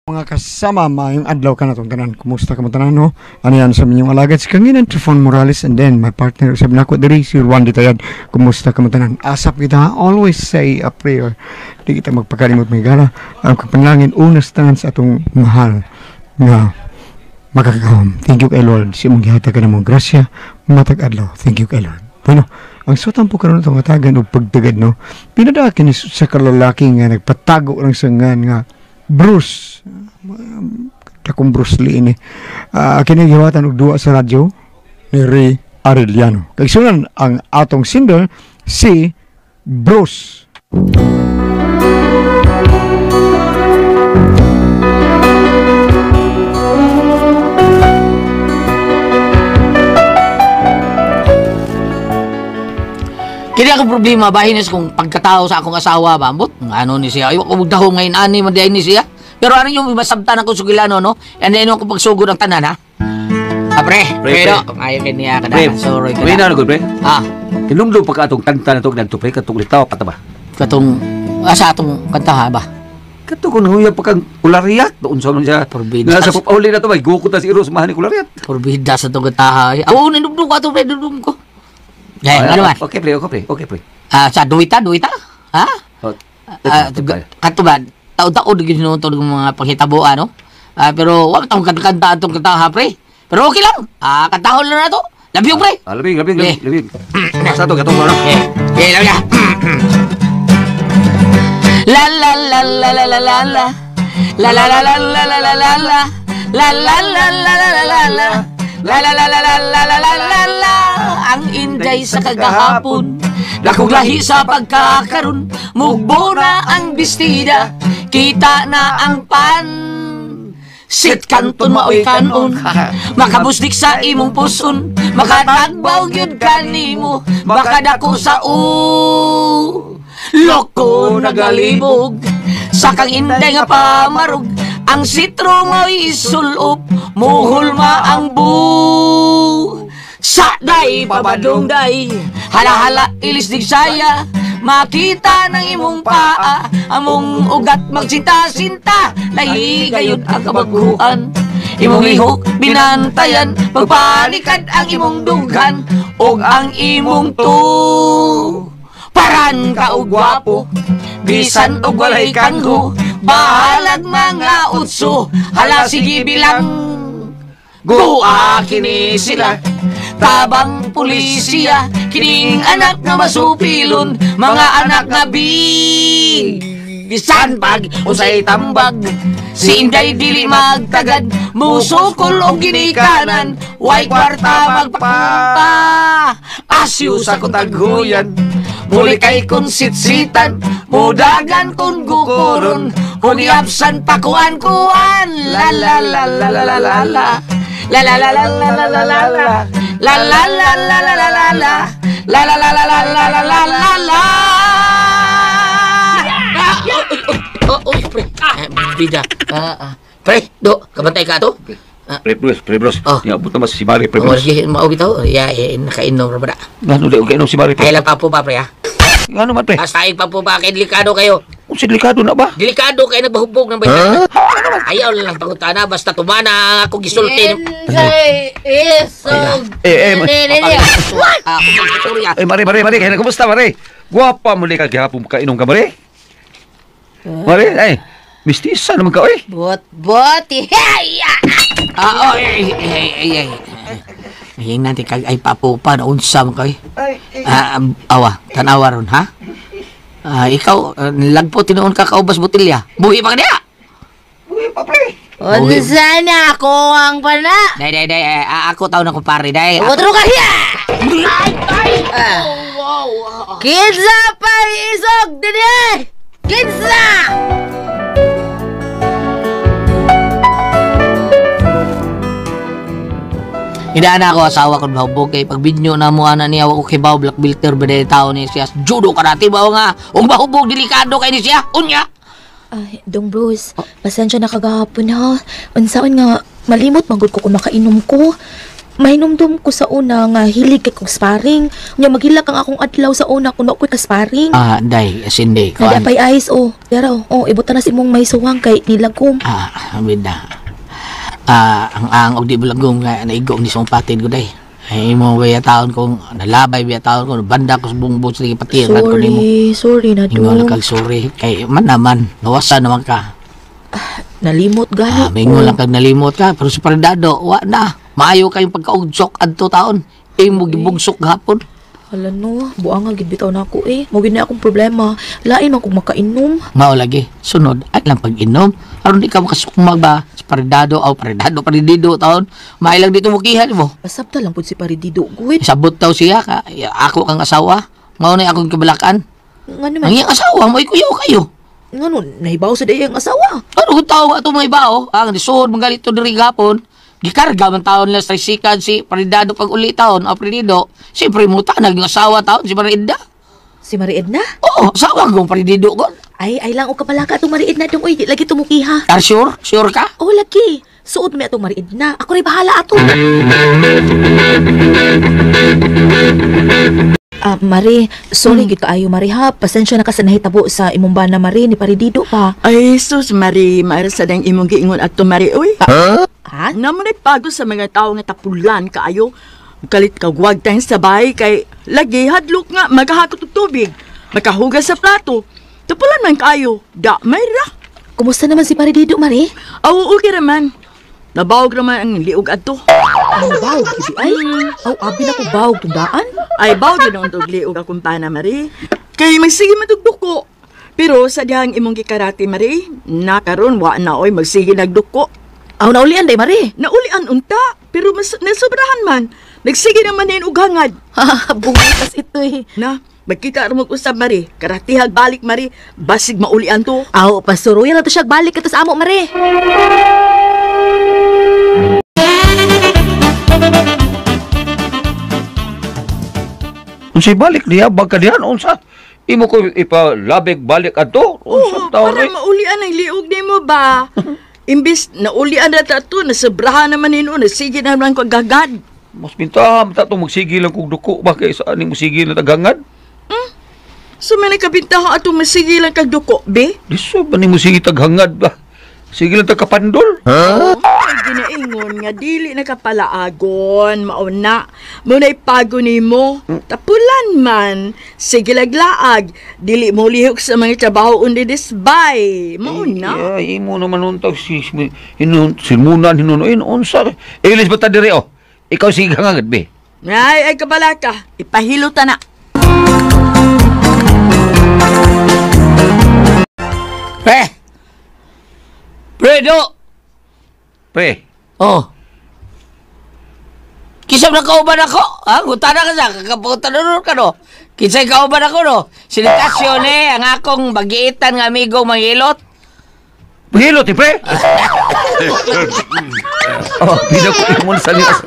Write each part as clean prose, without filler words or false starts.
Mga kasama, maayong adlaw ka na itong tanan. Kumusta ka mo tanan, no? Ano yan sa minyong alagad? Si Kanginan, Trifon Morales, and then my partner, sabi na ako, diri, si Juan Ditayad. Kumusta ka mo tanan? Asap kita, always say a prayer. Di kita magpakalimot may gala. Ang kapanlangin, unas tanan sa atong mahal nga makakahom. Thank you kay Lord. Si mong gihata ka na mong grasya, matag adlaw. Thank you kay Lord. Bueno, ang sutan po karon itong atagan o pagtagad, no? Pinadakin sa kalalaki nga nagpatago ng sangan nga Bruce, akong Bruce Lee ini. Kinagiwatan og duwa sa radyo ni Ray Arellano. Kagsunan ang atong single si Bruce. Kaya ako problema, bahinis kung pagkatao sa akong asawa, bambot. Ano ni siya? Ayaw ko magdaho ngayon, ani, mandihay ni siya. Pero ano yung masabtan ako sugilano, no? Yan na ako pagsugod ng tanan, ha? Pre. Pero, ayaw ka niya ka na. Sorry ka na. Pre, na pre? Ah. Hinumdo pa ka itong kanta na ito, ganito, pre, katong litaw, pataba. Katong, sa atong kanta, ha, ba? Kato kung huyang pa kang kulariyat, doon sa siya. Forbida. Nasa papauli na ito, may gukot na si Eros, mahan ni kulariyat. Forbida sa itong kanta, ha? Oo, ninumdo ko ito, pre, ninumdo ko. Ano man? Okay, pre. Sa duwita? Ha? Kato ba? Taon-taon ginuto ng mga panghitabuan, no? Pero wag tong kanta atong kanta, ha, pre. Pero okay lang. Kantahon lang na to. Love you, pre. Labing. Sa ito, katong ano? Love ya. La la la la la la la la. La la la la la la la la la. La la la la la la la la. La la la la la la la la la la. Ang inday sa kagahapon, dakog lahi sa pagkakaroon. Mugbo na ang bestida, kita na ang pan. Sit kanton maoy kanon, makabusdik sa imong puson. Makatagbaw gyud kanimo, baka dako sa loko nagalibog. Sa kang inday nga pamarog, ang sitro mo'y isulop, muhulma ang sa day pabadong day, hala-hala ilisdig saya. Makita ng imong paa, among ugat magsinta-sinta. Lahi gayud ang kabaguhan, imong lihok binantayan. Pagpalikad ang imong dughan, og ang imong paran ka og gwapo, bisan og walay kanggo. Bahalag mga utso, hala sige bilang. Guwa kini sila, tabang pulisiya, kining anak nga masupilon, mga anak nga bisan pag usay tambag. Si Inday dili magtagad, musukol o ginikanan, way kwarta magpapunta, asyo sa kutaghuyan. Muli kay kun sitsitan, mudagan kun gukuron, uniapsan pakuan-kuan. La la la la la la la la. La la la la la la la la la. La la la la la la la la. La la la la la la la la la la. Uy, pre. Bida. Pre, do, kabantay ka to? Pre bros. Niabot naman si Mari, pre bros. Mau bitaw? Ya, nakainom ra ba? Ano ulit, okay, si Mari, pre. Kailan pa po ba, pre, ha? Ano man, pre? Asahin pa po ba? Kaya delikado kayo. Kung si delikado na ba? Delikado kayo nagbahubog ng baytana. Ayaw lang pangutana, basta tumana ako gisulti. Mari, kaya na, kumusta, Mari? Guwapa muli ka, gihapon ka inom ka, Mari? Mari, ay, mistisa naman ka, oy. Bot, Hing nanti kag ay papupa na unsa man kay. Awa, tanawa ron, ha? Ikaw, lagpo tinuon ka kaubas botilya. Buhi pa ka niya! Buhi pa, pre! Unsa na ako ang pana? Day, ako tao na kumpare, day. Utro ka hiya! Kinsa pa isog dede! Kinsa! Hidaan ako asawa ko mahubog kay pagbinyo na mo ana niya ako kay baw black filter bede tao ni siya judo karate baw nga ug mahubog delikado kay ni siya unya. Dong Bruce, pasensya na kagahapon ha. Unsaon nga malimot magud ko kung nakainom ko. Mahinumdum ko sa una nga hilig kay kong sparring. Nya magila kang akong adlaw sa una kuno ko'y ka-sparring. Day, asindi. Nada pa'y ayos, Yaraw, ibutan na si mong may suwang kay nilagom. Bida. Ang og di bulagong nga naigong ni song patid ko day. Ay mo baya taon kong nalabay baya taon ko banda ko sa bungbo sa patiran ko nimo. Sorry na Ingon dong. kag sorry kay man naman nawasa naman ka. Nalimot gani. Mingon lang kag nalimot ka pero sa paridado wa na. Maayo kayong pagkaugsok adto taon. Imo gibugsok gahapon. Hala no, buang nga gid bitaw na ako Mo gid na akong problema. Lain man kung makainom. Mao lagi. Sunod ay lang pag-inom. Aron di ka makasukmag ba sa paridado o paridido taon. Mailang dito mo kihan mo. Pasabta lang pud si Paridido guwit. Sabot daw siya ka. Ako kang asawa. Mao na akong kabalakan. Ngano Ang man? iyang asawa mo ikuyaw kayo. Ngano nahibaw sa dayang asawa? Ano kung tao ato may bao? Ang disuod mong galito diri gapon. Gikarga man taon lang sa sikan si paridado pag uli taon o paridido. Siyempre mo tanag yung asawa taon si Marida. Si Marie Edna? Oo, asawa kong paridido ko. Ay lang o kapalaka atong Marie Edna dong di lagi tumukiha. Are sure? Sure ka? Oh lagi. Suod mi atong Marie Edna. Ako rin bahala ato. Marie, sorry gid kaayo Marie ha. Pasensya na ka sa nahitabo sa imong bana Marie ni Paridido pa. Ay, sus, Mari, maara sa dang imong giingon ato, Mari, uy. Ha? Naman ay pagod sa mga tao nga tapulan kaayo. Kalit kagwag tayong sabay kay lagi hadlok nga maghahatot og tubig. Makahugas sa plato. Tapulan man kaayo. Da, mayra. Kumusta naman si Paridido Marie? Aw, okay raman. Nabawag naman ang liog ato. Ano bawog gid ay? Aw abi na ko bawog tundaan. Ay, bawag na ang liog akong pana, Mari. Kay magsige matugduko. Pero sa dihang imong gikarate, Mari, nakaron wa na oy magsige nagduko. Aw naulian day Marie. Naulian unta, pero mas nasobrahan man. Nagsige naman na og hangad. Ha, bukas ito eh. Na, magkita rin mag-usap, Mari. Karatihag balik, Mari. Basig maulian to. Aw pasuruyan na to siya balik kato sa amo Marie. Unsay balik niya bag ka dihan unsa? Imo ko ipalabig balik adto. Unsa taon para maulian ang liog ni mo ba? Imbis na ulian na tato, nasobrahan naman nino, nasige naman ko gagad. Mas pintam ta to magsigil lang kog duko ba kay sa aning mosigil na tagangad? So may nakabintahan atong masige lang kag duko, be? Diso ba ni mosigil taghangad ba? Sige lang tagkapandol. Ay, ginaingon nga, dili nakapalaagon, mauna. Muna'y pago ni mo. Tapulan man, sige laglaag. Dili mo lihok sa mga trabaho undi disbay. Mauna. Ay, imo naman untag silmunan hinunuin unsa. Ilis ba ta diri oh? Ikaw sige hangad be. Ay, kabala ka. Ipahilo ta na. Predo! Pre, Oh. Kisam na kauban ako? Ha? Gutana ka sa kakapunta na ka no? Kisay kauban ako no? Sinitasyon ang akong bagiitan ng amigo mangilot. Hilot ti pre. Oh, pinako mo sa liwas.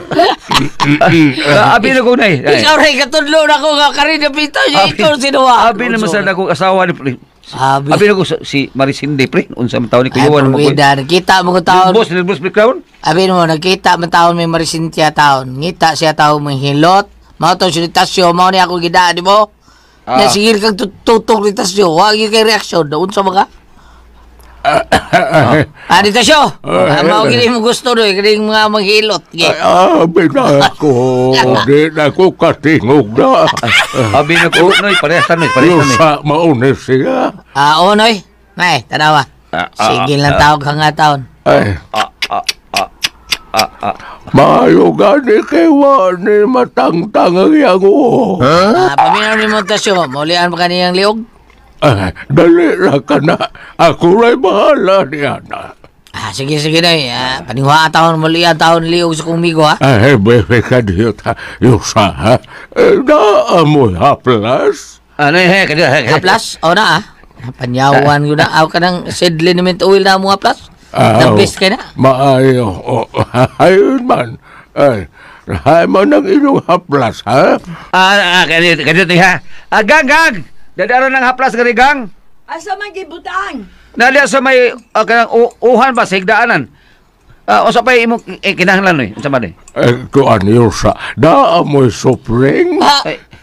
Abi na ko nay. Ikaw rin katudlo na ko nga karin na pito niya ikaw sinuwa. Abi na masal na kong asawa ni pre. Abi. Abi na ko si Marisinde pre. Unsa man taon ni Ay, Kuyuan mo ko. purwida. Nakita mo ko taon. Boss, ni Crown. Abi mo, nakita mo taon may Marisintia taon. Ngita siya taon may hilot. Mao to sinitasyon. Mao ni ako gidaan, di mo? Nasigil kang tutok ni tasyo. Huwag yung kay reaksyon. Doon sa mga. Di tasyo. Mao gini mo gusto doon. Kaya mga maghilot. Abi na ako. Di na ko katingog na. Abi na ko noy parehas noy, parehas noy. Sa maunis siya. Onoy. Nay, tanawa. Sige lang tawag ka nga taon. Ay, maayo gani kay wani matangtang ang yango. Paminaw ni mo tasyo. Maulian pa kaniyang liog. Ay, dali na ka na. Ako rin bahala niya na. Sige na. Paningwa taon, maulian taon liog sa kong migo ha. Ay, bebe ka dito. Yusa, ha? Naamoy haplas? Ano he, Haplas? O na Panyawan ko na. Aw ka ng sedlin namin tuwil na mga haplas. The best ka na. Maayo. Ayun man. Ay, rahay mo ng inyong haplas, ha? Ganito ha. Gang. Dadaro ng haplas gani gang. Asa man gibutang? Naliya sa may kanang uhan ba sa higdaanan. Usa pa imo kinahanglan unsa man eh? Kuan yun sa daamoy sopring.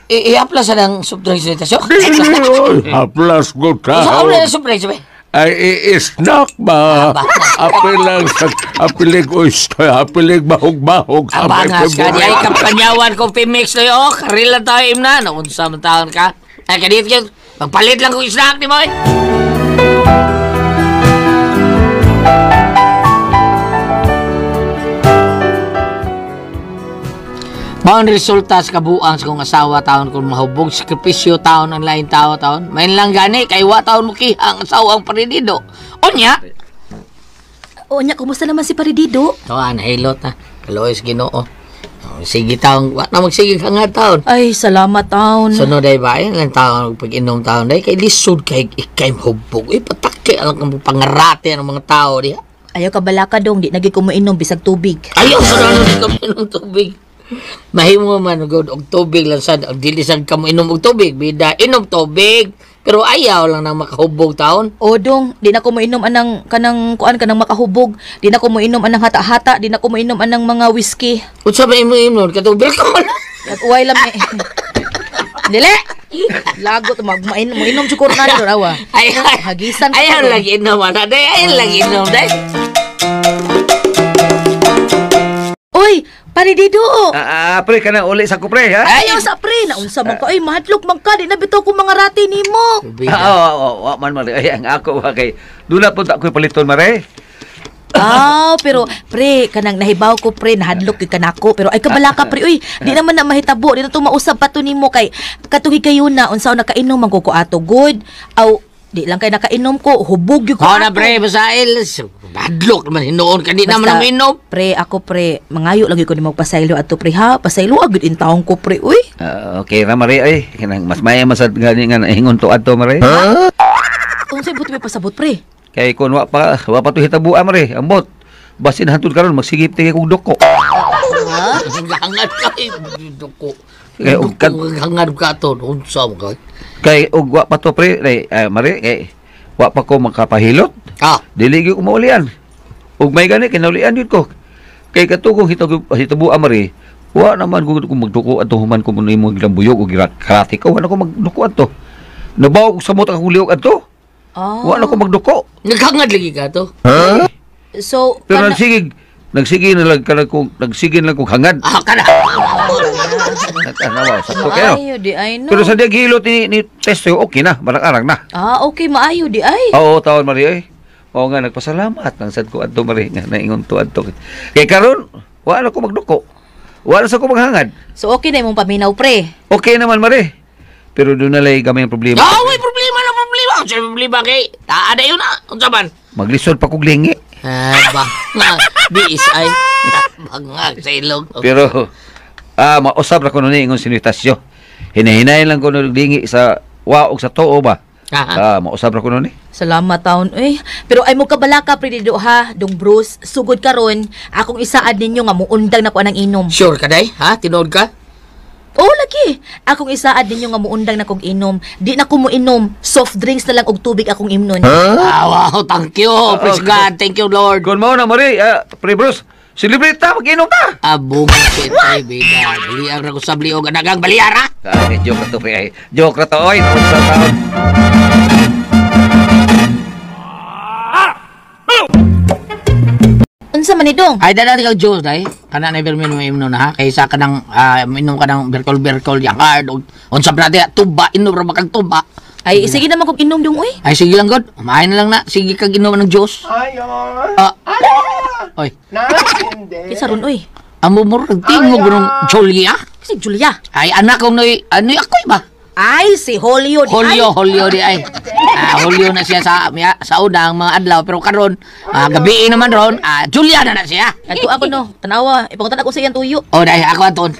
I-apla sa ng soft drinks nito, siyo? Dili, oy, haplas ko Sa ta. na soft drinks, ba? Ay, snack ba? Apil lang sa apilig oyster, apilig bahog-bahog. Abangas ka, di ay kampanyawan ko Pimix na yun. Karil lang tayo imna. Nakunsa man taon ka. Ay, kanit yun. Magpalit lang kong snack ni mo, eh. Maong resulta sa kabuang sa kong asawa taon kung mahubog, sakripisyo taon ang lain tao taon. Main lang gani, kay wa taon mo ang asawa ang paridido. Onya? Onya, kumusta naman si Paridido? Taon, hilot ha. Kalois ginoo. Sige taon, wa na magsige ka nga taon. Ay, salamat taon. Sunod ay ba, yan lang taon, pag inom taon ay kay lisod kay ikay mahubog. Patake, alam kang pangarate ng mga tao diha. Ayaw ka balaka dong, di nagi ko mainom bisag tubig. Ayaw sa nanon kami inom tubig. Mahimo man god og tubig lang sad og dili sad kamo inom og tubig bida inom tubig pero ayaw lang nang makahubog taon. O dong, di na ko mainom anang kanang kuan kanang makahubog. Di na ko mainom anang hata-hata, di na ko mainom anang mga whiskey. Unsa ba imo katubig ka man? At uway lang eh. Dili. Lagot mo inom sukur na do rawa. Hagisan ko. Ayaw lagi inom ana day, ayaw lagi inom day. Uy, Paridido. Pre kana uli sa ko pre ha. Ayaw sa pre, naunsa man ka, ay mahadlok man ka, di na bitaw ko mga rati nimo. Man ay ang ako wa kay dula po ta ko paliton mare. Pero pre, kanang nahibaw ko pre, nahadlok gyud kanako, pero ay kabala ka pre, uy, di naman na mahitabo, di na to mausab pa to nimo kay katuhi kayo na unsaon nakainom man ko ato good. Aw, di lang kay nakainom ko, hubog gyud ko. Na pre, basail. Badlok naman hinuon ka di naman na minom. Pre, ako pre, mangayo lagi ko ni magpasaylo ato pre ha, pasaylo agud in taong ko pre, uy. Okay ra mare ay kanang mas maya masad gani nga hingon to adto mare. Unsay buti may pasabot pre? Kay kun wa pa to hitabuan mare ambot. Basin hantud karon magsigip tigay kog doko. Hangad ka doko. Kay hangad ka to unsa mo ka? Kay og wa pa to pre mare kay wa pa ko makapahilot. Dili gyud ko maulian. Ug may gani kinaulian yun ko. Kay katugong hitabuan mare. Wa naman ko magduko adto human ko mun imo gilang buyog og karate ko wala ko magduko adto. Nabaw ko sa mota ka liog adto. Wala ko magduko. Naghangad lagi ka to. So, pero nagsige na lang kung hangad. Kana. Nawa, sakto kayo. maayo di ay no. Pero sa diya gihilot ni testo, okay na, barang-arang na. Okay, maayo di ay. Oo, taon Mari ay. Oo nga, nagpasalamat nang sad ko adto Mari nga naingon to adto. Kay karon, wala ko magduko. Wala sa ko maghangad. So, okay na imong paminaw pre. Okay naman Mari. Pero doon na lang gamay ang problema. May problema. Unsa problema kay? Ada yun na. Unsa man? Maglisod pa kog lingi. Biis ay. Bangag sa ilog. Pero mausab ra ko nun ingon sinitasyo. Hinahinayin lang ko nun lingi sa waog sa too ba. Mausab ra ko nun Salamat taon. Pero ay mo kabalaka Paridido ha, dong Bruce, sugod karon, akong isaad ninyo nga muundang na ko anang inom. Sure ka day? Ha? Tinood ka? Lagi. Akong isaad ninyo nga muundang na kog inom. Di na ko mo inom. Soft drinks na lang og tubig akong imnon. Wow, thank you. Praise God. Thank you, Lord. Kung mo na Mari, Pre Bruce, celebrate ta, mag-inom ta. Abong shit ay bida. Baliar na ko sa bliog. Anagang baliara. Joke na to, Pre. Joke na to, oy. Sa taon. Unsa man idong? Ay, dada ikaw, Jules, day. Kana na vermin mo imno na, ha? Kaysa ka ng, minom ka ng berkol-berkol, yakard, unsa pa natin, tuba, inom ra makag tuba. Ay, sige naman kog inom dong, uy. Ay, sige lang, God. Umain na lang na. Sige kag inom ng Diyos. Oy. Kisa ron, uy. Amo mo, tingog ng Julia. Si Julia. Ay, anak kong ano ako'y ba? Ay, si Holio di ay. Holio di ay. Holio na siya sa unang mga adlaw. Pero karon gabi naman ron, Julia na siya. Ako no, tanawa. Ipangutan ako sa iyang tuyo. Dahil ako aton.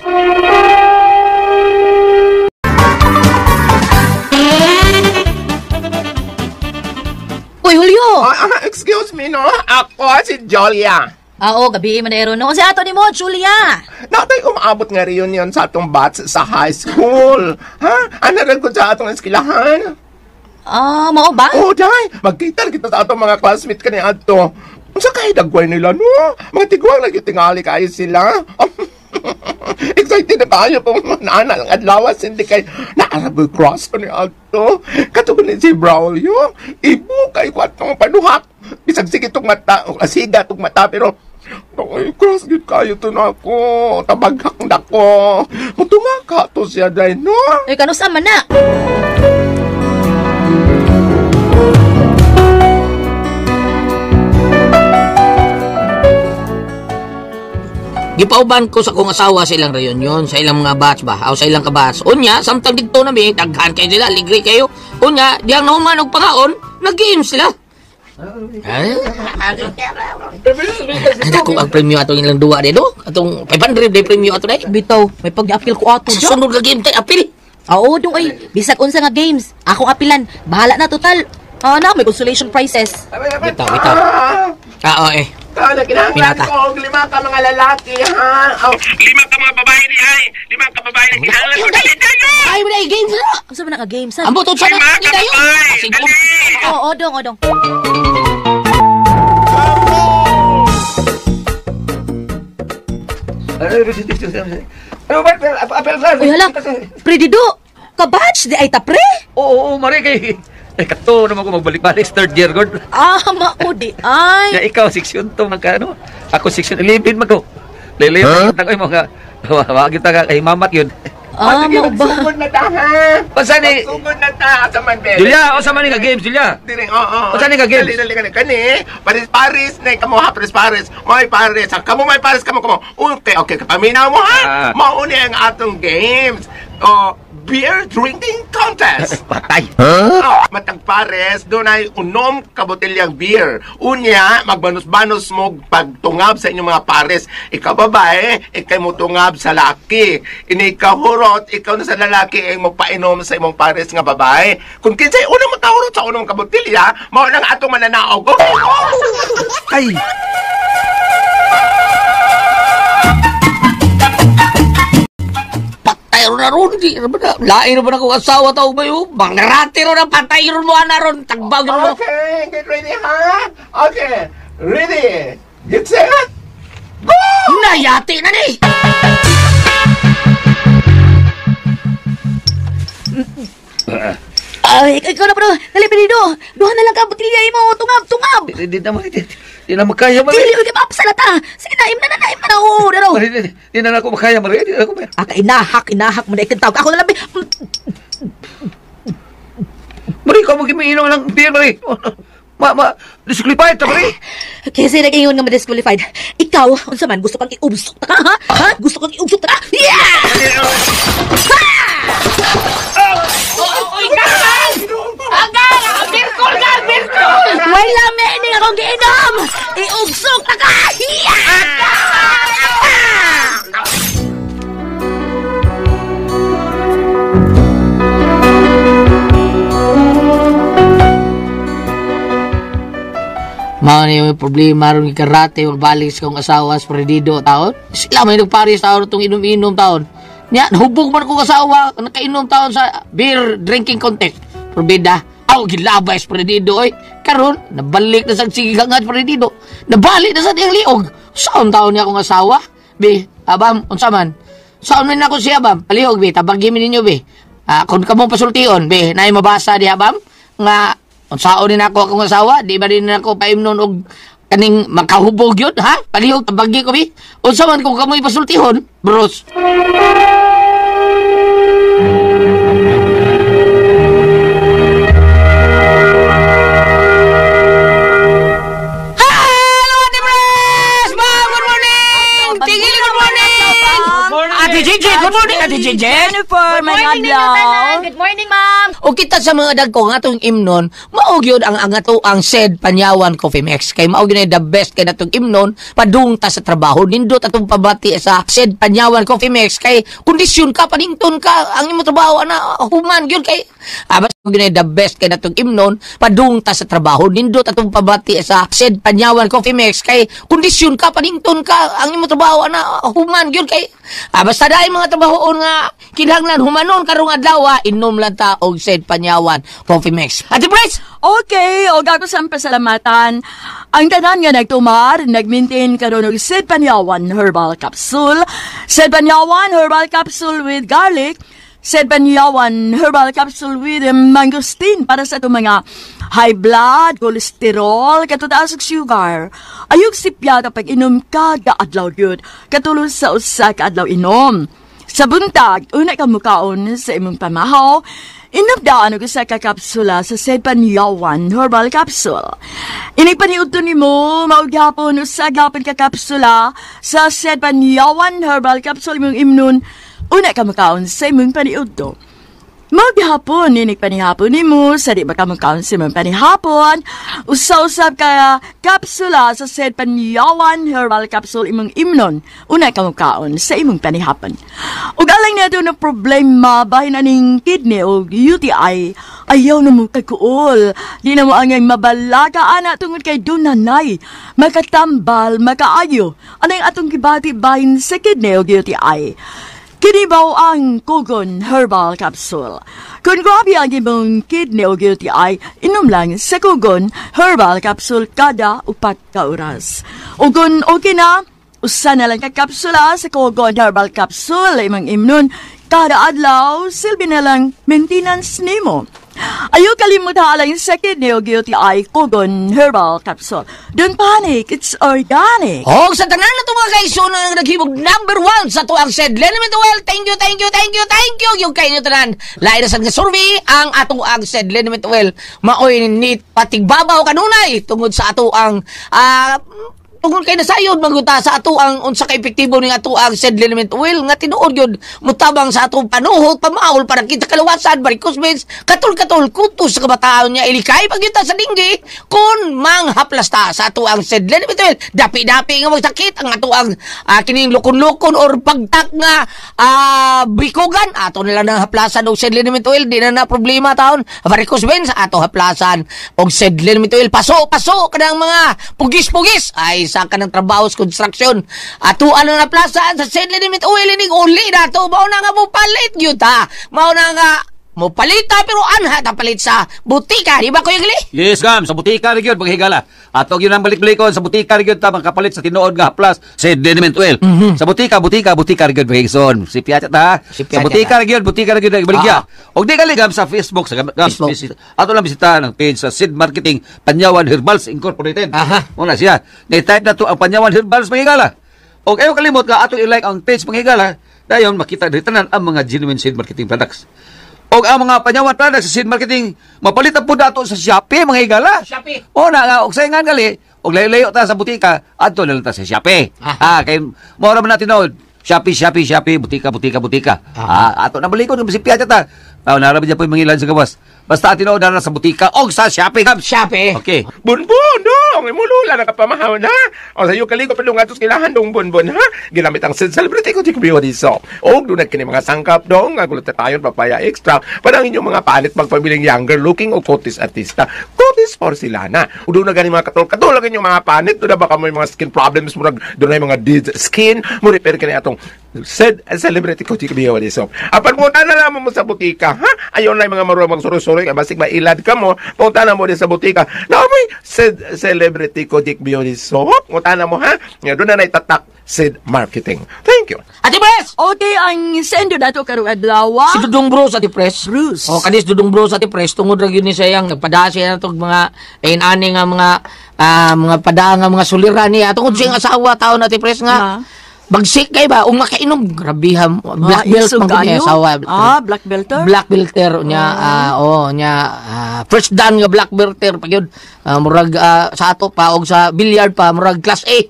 Uy, Julio! Excuse me, no? Ako si Julia. Gabi man na no. Si ato ni mo, Julia. Natay umaabot nga reunion sa atong batch sa high school. Ha? Ano rin ko sa atong eskilahan? Mao ba? Day. Magkita kita sa atong mga classmate kani ato. Unsa kay dagway nila no? Mga tigwang lagi tingali kayo sila. Excited na kayo po nana ng adlawas hindi kay naaraboy cross ko ni Alto. Katugon ni si Braulio. Ibu kay ko atong paduhak. Bisag sige tong mata, asiga tong mata pero ay, cross gid kayo to na ako. Tabaghak na ko. Mutunga ka to siya day no. Kano sama na? Gipauban ko sa kong asawa sa ilang reunion, sa ilang mga batch ba, o sa ilang kabats. Unya, samtang dito na mi, daghan kayo sila, ligri kayo. Unya, diyang nahuman og pangaon, nag-game sila. Ay, ako ang premyo atong ilang duwa dedo, atong 500 day premyo ato day. Bitaw, may pag-appeal ko ato dyan. Sunod ka game tay apil. Oo, dong ay. Bisag unsa nga games. Akong apilan. Bahala na total. Na, may consolation prizes. Bitaw. Eh. Kana kinahanglan Pinata. ko og 5 ka mga lalaki ha. Oh, 5 ka mga babae di ay. 5 ka babae na kinahanglan ko dali tayo. Ay, wala games na. Unsa man nga games? Ambo to sa na kayo. Sige. Oo, dong. Ano ba? Apel sir. Uy, hala. Predido. Kabatch, di ay tapre. Oo, mare kay. Kato naman ko magbalik-balik third year god. Maudi. Ay. Ya ikaw section 2 magkano? Ako section 11 mago. Lele ta ko mga wa kita ka kay mamat yun. Mao ba? Sugod na ta ha. Basta ni Sugod na ta sa man bebe. Julia, o sa man nga games Julia. Dire, oo. O saan nga games? Dali kani. Paris na kamo ha Paris. May Paris. Kamo may Paris kamo. Okay, paminaw mo ha. Mauni ang atong games. Beer drinking contest. Patay. Matag Pares, doon ay unom ka botelyang beer. Unya, magbanos-banos mo pagtungab sa inyong mga pares. Ikaw babae, ikaw mo tungab sa laki. Ini ikaw hurot, ikaw na sa lalaki ay magpainom sa imong pares nga babae. Kung kinsay unang makahurot sa unang kabotelya, mao nang atong mananaog. Ay. Patay ron na ron. Lain na ba na kong asawa tao ba yun? Mangrati ron ang patay ron mo na ron. Tagbag ron mo. Okay, get ready, ha? Okay, ready, get set, go! Nayati na ni. Ay, ikaw na bro. Dali, Predido. Duha na lang ka botelya mo. Tungab. Di na makaya mare. Dili, uy, mapsalata. Sige, naim na. Oo, daro. Di na ako makaya mare. Di na ako makaya. Inahak mo na ikintawag. Ako na lang. Mare, ko mag-iminom ng beer mare. Disqualified ta mare. Kasi nag-ingon nga ma-disqualified. Ikaw, unsa man, gusto kang iubsok ta ka, ha? Gusto kang iubsok ta ka? Yeah! Wala meaning akong giinom! Iubsok ta ka! Mao ni may problema ron ni karate o balik sa kong asawa sa Predido taon. Sila may nagparis taon itong inom-inom taon. Nya, nahubog man kong asawa, nakainom taon sa beer drinking contest. Probida, gilabay sa Predido oy. Karon, nabalik na sa sigang at Predido. Nabalik na sa tiyang liog. Saan taon niya akong asawa? Be, abam, unsa man. Saan man ako siya, abam? Palihog, be, tabagimin ninyo, be. Kung kamong pasultion, be, na mabasa di, abam, nga, unsaon din ako akong asawa, di ba din ako paimnon og kaning makahubog yun, ha? Palihog, tabagi ko, be. Unsa man kung kamoy pasultihon, bros. Ate Gigi, good morning, Ate Gigi. Jennifer, may adlaw. Good morning, ma'am. O kita sa mga dagko nga atong imnon, maog yun ang ato ang said Panyawan Coffee Mix. Kay maog yun the best kay natong imnon, padung ta sa trabaho. Nindot atong pabati sa said Panyawan Coffee Mix. Kay kondisyon ka, panington ka, ang imong trabaho na human yun kay. Basta maog yun the best kay natong imnon, padung ta sa trabaho. Nindot atong pabati sa said Panyawan Coffee Mix. Kay kondisyon ka, panington ka, ang imong trabaho na human yun kay. Basta Kada ay mga trabahoon nga kinahanglan humanon karong adlaw, inom lang ta og said panyawan coffee mix. Ate Pres, Okay, o gago sa pasalamatan. Ang tanan nga nagtumar, nagmaintain karon og Sid Panyawan Herbal Capsule. Sid Panyawan Herbal Capsule with garlic. Sid Panyawan Herbal Capsule with mangosteen para sa itong mga high blood, cholesterol, katutaas og sugar. Ayog sipyata pag inom kada adlaw gyud. Katulong sa usa ka adlaw inom. Sa buntag, una ka mukaon sa imong pamahaw, inabdaan og usa ka kapsula sa Sid Panyawan Herbal Capsule. Inigpaniudto nimo maugyapon usa gapon ka kapsula sa Sid Panyawan Herbal Capsule imong imnon, una ka mukaon sa imong paniudto. Maghapon, inigpanihapon nimo, sa di ba ka magkaon sa imong panihapon, usa-usab ka kapsula sa Sid Panyawan Herbal Capsule imong imnon, una ka magkaon sa imong panihapon. Ug alang na doon na problema bahin aning kidney o UTI, ayaw na mo kagkuol. Di na mo angay mabalaga ana tungod kay dunanay, makatambal, makaayo. Anong atong gibati bahin sa kidney o UTI? Kinibaw ang Kogon Herbal Capsule. Kung grabe ang imong kidney o UTI, inom lang sa Kogon Herbal Capsule kada 4 ka oras. O kung okay na, usa na lang ka kapsula sa Kogon Herbal Capsule imong imnon kada adlaw, silbi na lang maintenance nimo. Ayaw kalimutan lang sa kidney o UTI Kogon Herbal Capsule. Don't panic, it's organic. og sa tanan na mga kaigsoon nga naghimog number 1 sa tuang said Liniment Oil. Thank you. Yung kayo tanan. Lain na sa survey ang atong ang said Liniment Oil. Maoy nit patigbabaw kanunay tungod sa ato ang tungkol kay nasayod maguta sa ato ang unsa ka epektibo ning ato ang said liniment oil nga tinuod gyud mutabang sa atong panuhot pamaol para kita kaluwasan varicose veins katul kutos sa kabataan niya ilikay pagyuta sa dinggi kun manghaplas ta sa ato ang said liniment oil dapi-dapi nga magsakit ang ato ang kining lukon-lukon or pagtak nga bikogan ato nila nang haplasan og said liniment oil di na problema taon varicose veins ato haplasan og said liniment oil paso kanang mga pugis ay sa kanang trabaho sa construction. Ato ano na plaza sa said liniment oil ining uli na to. Mao na nga mo palit yun ta. Mao na nga mo palita pero anha ta palit sa butika. Di ba Kuya Gali? Yes, gam, sa butika rin yun, paghigala. Ato yun ang balik-balikon, sa butika rin yun, ta, makapalit sa tinuod nga plus, said liniment oil. Sa butika rin yun, paghigson. Si Piacha ta, sa butika rin yun, baligya. O di gali, gam, sa Facebook, ato lang bisita ng page sa Sid Marketing Panyawan Herbals Incorporated. Una siya, na-type na to ang Panyawan Herbals, paghigala. O kayo kalimot ka, ato i-like ang page, paghigala, dayon makita ritanan ang mga genuine Sid Marketing products. O ang mga Panyawan products sa Sid Marketing, mapalitan po dato sa Shopee, mga higala. Shopee. O na, og sayangan gali, og layo-layo ta sa butika, adto na lang ta sa Shopee. Kay mora man natin noon, Shopee, butika. Ato na balikon, si Piacha ta. Narabi dyan po yung mangilan sa gawas. Basta atin na sa butika o sa Shopee. Shopee. Okay. Bunbun, dong! Imulula na kapamahaw na. O sa'yo kaligo pa nga ito kilahan dong bunbun, ha? Ginamit ang celebrity ko tikbiyo di so. O, doon kini mga sangkap dong. Nagulat na tayo, papaya extra. Parang inyong mga palit magpabiling younger looking o kutis artista. Kutis porcelana. O doon na gani mga katol ang inyong mga panit. Doon na baka may mga skin problems mo. Doon na yung mga dead skin. Mo repair ka na itong celebrity ko tikbiyo di so. Apan mo na naman mo sa butika, ha? Ayaw na yung mga marumang suru-suru. Basig mailad ka mo. Punta na mo din sa butika. Na may celebrity ko tikbiyo di so. Punta na mo, ha? Doon na naitatak Sid Marketing. Thank you. Ate Pres! Okay, ang sendo na to karong adlaw. Si Dudong Bros Ate Pres. Bruce. O kanis Dudong Bros Ate Pres tungod ra gyud ni sayang nagpada siya na tog mga ani nga mga pada nga mga suliran niya tungod siyang asawa taon Ate Pres nga. Bagsik kay ba umakainom grabiham black belt man niya asawa. Black belter. Black belter nya first dan nga black belter pa gyud murag sa ato pa og sa billiard pa murag class A.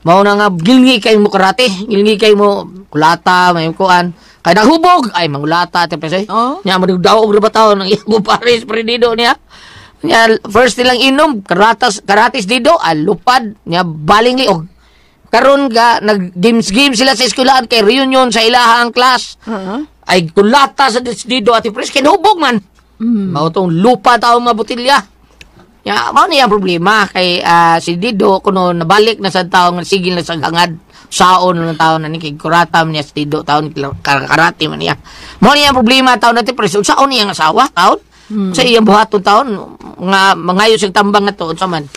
Mao na nga gilngi kay mo karate, gilngi kay mo kulata, may kuan. Kay naghubog ay mangulata Ate Pres. Nya madugdaw og rabataw nang ibo Paris predido niya. Nya first nilang inom karatis dido lupad nya baling liog. Karon ga nag-games sila sa eskwelahan kay reunion sa ilahang class. Ay kulata sa dido Ate Pres kay hubog man. Mao tong lupa taong nga botilya. Ya, mao ni ang problema kay si Dido kuno nabalik na sa taong sigil na sa hangad saon ng taon na ni kay kurata man niya si Dido taon karate man niya. Mao ni ang problema taon natin preso saon niya ang asawa taon sa iyang buhaton taon nga mangayo siyang tambang na tuon sa man.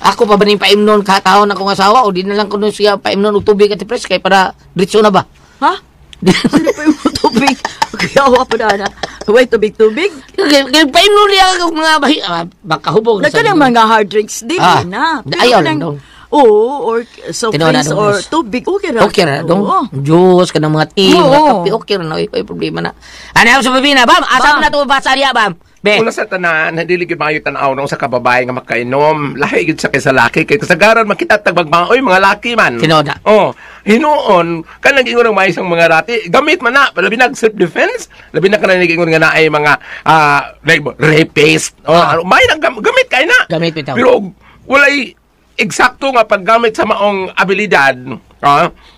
Ako pa ba ning paimnon ka taon akong asawa o di na lang kuno siya paimnon og tubig at pres kay para diretso na ba? Ha? Ano pa yung tubig? Kaya ako pa na. Wait, tubig? Kaya paimnon niya ang mga baka hubog. Nagka ng mga hard drinks, di na. Ayaw lang dong. Oo, or soft Tinoda drinks dong, or Diyos. tubig. Okay ra. Okay na dong. Oo. Diyos ka ng mga tea, Oo. mga kape, okay na. Ay, problema na. Ano ako sa babina, Bam? Asa mo na ito basarya, Bam? Be. Una sa tanan, hindi ligid maayo tanaw nung sa kababae nga makainom. Lahi gid sa kaysa laki kay kasagaran makita tagbagmang oy mga laki man. Tinoda. Oh, hinuon kanang ingon ng maisang mga rati, gamit man na labi nag self defense, labi na kanang ingon nga naay mga like rapist. Oh, may nang gamit kay na. Gamit bitaw. Pero walay eksakto nga paggamit sa maong abilidad.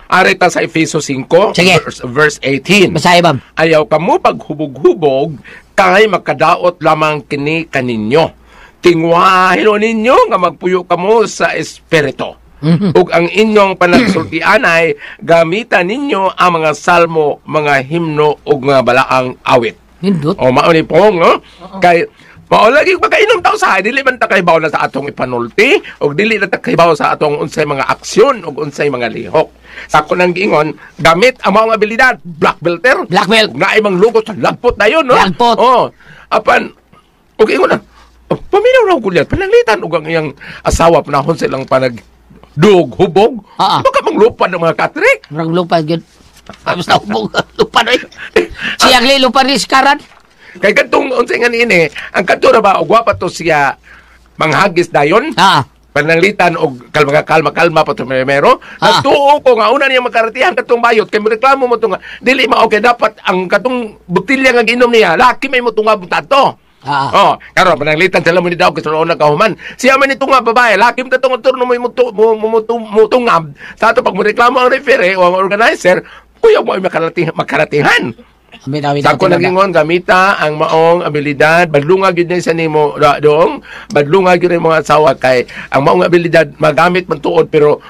Arita sa Efeso 5, Sige. verse 18. Basahe, Bam. Ayaw kamo paghubog-hubog, kay makadaot lamang kini kaninyo. Tingwahin ninyo nga magpuyo kamo sa Espiritu. Ug ang inyong panagsultian ay gamitan ninyo ang mga salmo, mga himno ug mga balaang awit. Hindot. O mao ni pong, no? Kay mao lagi pagkainom taw sa dili man ta kaybaw na sa atong ipanulti ug dili na ta kaybaw sa atong unsay mga aksyon ug unsay mga lihok. Sa ko nang giingon, gamit ang mga abilidad, black belter. Black belt. Ug naay mang lugos sa lagpot na yun, no? Lagpot. Oh, apan ug ingon na. Paminaw raw kulyat, pananglitan ug ang iyang asawa panahon silang panagdug hubog. Baka mang lupad ng mga katrik. Marang lupa, yun. Basta hubog. Lupa na yun. Siyang li, lupa rin si Karan. Kay kadtong unsay nga niini, ang kadto na ba og wa pa to siya manghagis dayon. Pananglitan og kalma pa to primero. Nagtuo ko nga una niya magkaratihan katong bayot kay reklamo mo to nga dili ma okay dapat ang katong butilya nga ginom niya laki may mo tunga butato. Oh, karon pananglitan sila mo ni daw kasi una kahuman. Siya man ito nga babae, laki mo tatong turno mo mutungab. Sa ato pag mo reklamo ang referee o ang organizer, kuya mo ay makaratihan. Sa ko nagingon gamita ang maong abilidad, badlungag yun sa nimo doong, badlungag yun yung mga asawa kay ang maong abilidad magamit man tuod pero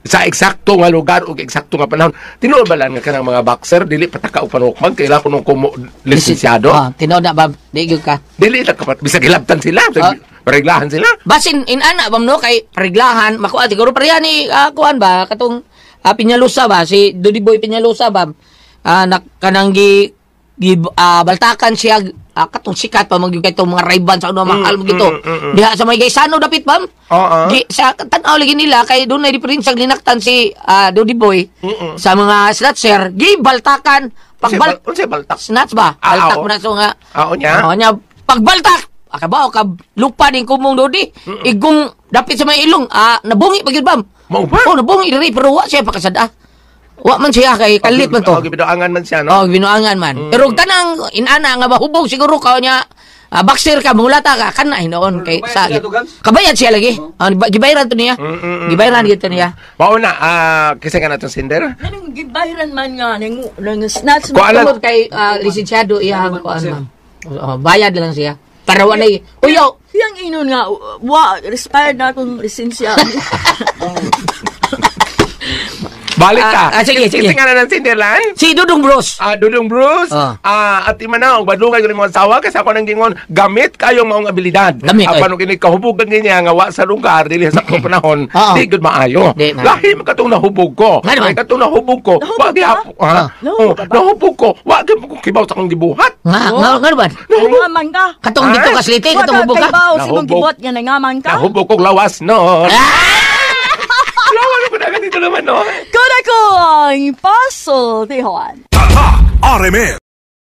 sa eksakto nga lugar o eksakto nga panahon. Tinuod ba lang nga kanang mga boxer dili pataka og panukmag kailangan kuno ko lisensyado. Tinuod na ba di gyud ka. Dili na kapat bisag hilabtan sila, pareglahan sila. Basin in ana bam no kay pareglahan makuha siguro pareha ni kuan ba katong Peñalosa ba si Dodi Boy Peñalosa ba kanang baltakan siya katong sikat pa magyud kay mga Ray-Ban sa uno makal mo gito. Diha sa may Gaysano dapit bam. Sa tan-aw lagi nila kay doon na difference ang linaktan si Dodi Boy sa mga snatcher, baltakan unsay baltak? Snatch ba? Baltak mo na so nga. Nya. Pagbaltak akabaw ka lupa ning kumong Dodi. Igong dapit sa may ilong nabungi pa gyud bam. Mao ba? Oh, nabungi diri pero wa siya pakasada. Wa man siya kay kalit man to. Binuangan man siya, no? Binuangan man. Pero tanang inana nga mahubog siguro ka niya boxer ka mulata ka kana hinoon kay sa kabayad siya lagi. Gibayran to niya. Gibayran gito niya. Mao na kasi nga natong sender. Anong gibayran man nga nang snatch mo kay lisensyado iyang kuan ma'am. Bayad lang siya. Para wala uyo. Yang inon nga expired na akong lisensya. Balik ka. Sige. Kasi nga na ng Cinderland. Si Dudong Bruce. Dudong Bruce. At imanaw, badlungay ko rin mga asawa kasi ako nang gingon, gamit kayong maong abilidad. Gamit. Paano kini kahubugan niya nga wa sa lugar, dili sa panahon, di good maayo. Lahi makatong nahubog ko. Ay katong nahubog ko. Wa gihapon. Nahubog ko. Wa gyud ko kibaw sa akong gibuhat. Nga ba? Nangaman ka. Katong dito kaslite, katong hubog ka. Sigong gibot nga nangaman ka. Nahubog ko lawas, no. Lawas ko na ganito naman, no. Kada ko ang puzzle, Tijuan. RMN